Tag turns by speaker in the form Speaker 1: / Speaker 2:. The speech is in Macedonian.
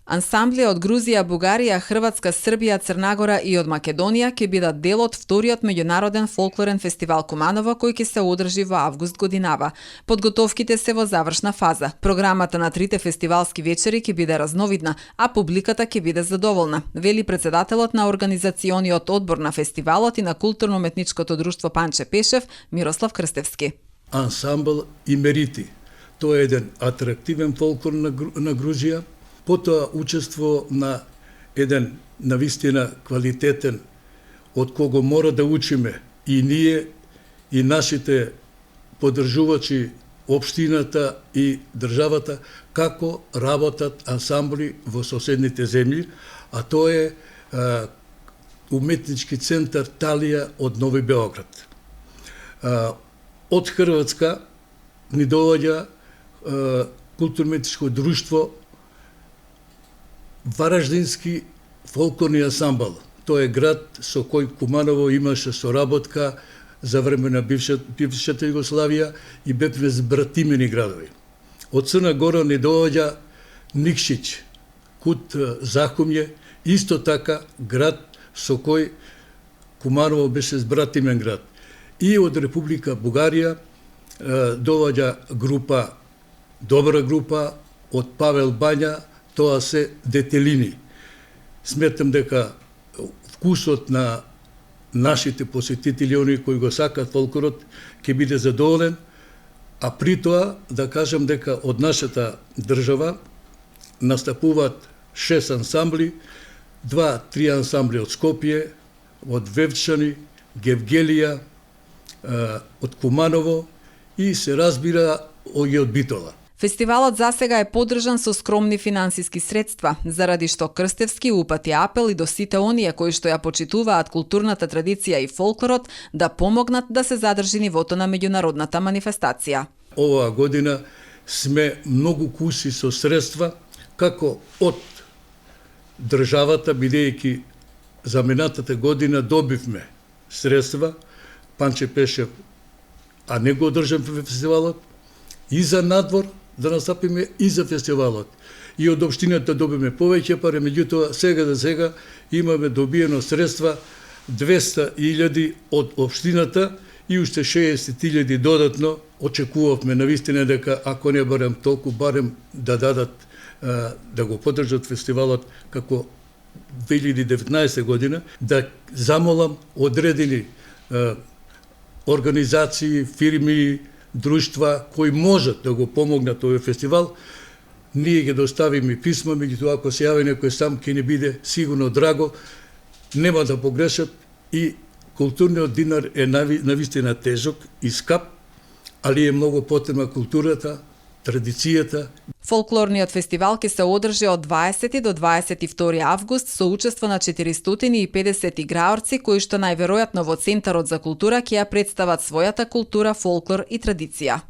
Speaker 1: Ансамбли од Грузија, Бугарија, Хрватска, Србија, Црнагора и од Македонија ќе бидат дел од вториот меѓународен фолклорен фестивал Куманово кој ќе се одржи во август годинава. Подготовките се во завршна фаза. Програмата на трите фестивалски вечери ќе биде разновидна, а публиката ќе биде задоволна, вели председателот на организациониот одбор на фестивалот и на културно-уметничкото друштво Панче Пешев, Мирослав Крстевски.
Speaker 2: Ансамбл Имерити. Тоа е еден атрактивен фолклор на Грузија. Потоа учество на еден навистина квалитетен од кого мора да учиме и ние и нашите поддржувачи, општината и државата, како работат ансамбли во соседните земји, а тоа е уметнички центар Талија од Нови Београд. Од Хрватска ни доаѓа културно-уметничко друштво Вараждински фолклорни ансамбл. Тоа е град со кој Куманово имаше соработка за време на бившата Југославија и бевме збратимени градови. Од Црна Гора ни доаѓа Никшиќ, Кут Захумје, исто така град со кој Куманово беше збратимен град. И од Република Бугарија доаѓа група, добра група од Павел Бања, тоа се Детелини. Сметам дека вкусот на нашите посетители, они кои го сакат фолклорот, ќе биде задоволен, а при тоа да кажам дека од нашата држава настапуваат 6 ансамбли, 2-3 ансамбли од Скопје, од Вевчани, Гевгелија, од Куманово и се разбира и од Битола.
Speaker 1: Фестивалот засега е поддржан со скромни финансиски средства, заради што Крстевски упати апел и до сите оние кои што ја почитуваат културната традиција и фолклорот да помогнат да се задржи нивото на меѓународната манифестација.
Speaker 2: Оваа година сме многу куси со средства, како од државата, бидејќи за минатата година добивме средства, Панче Пешев, а не го одржам фестивалот, и за надвор, да настапиме и за фестивалот. И од општината добиме повеќе пари, меѓутоа сега имаме добиено средства 200.000 од општината и уште 60.000 додатно. Очекувавме навистина дека ако не барем толку, барем да дадат да го поддржат фестивалот како 2019 година, да замолам одредени организации, фирми, друштва кои можат да го помогнат овој фестивал. Ние ги доставиме писма, меѓутоа ако се јави некој сам ќе ни биде сигурно драго, нема да погрешат и културниот динар е навистина тежок и скап, али е многу потребна културата, традицијата.
Speaker 1: Фолклорниот фестивал ќе се одржи од 20 до 22 август со учество на 450 играорци кои што најверојатно во Центарот за култура ќе ја представат својата култура, фолклор и традиција.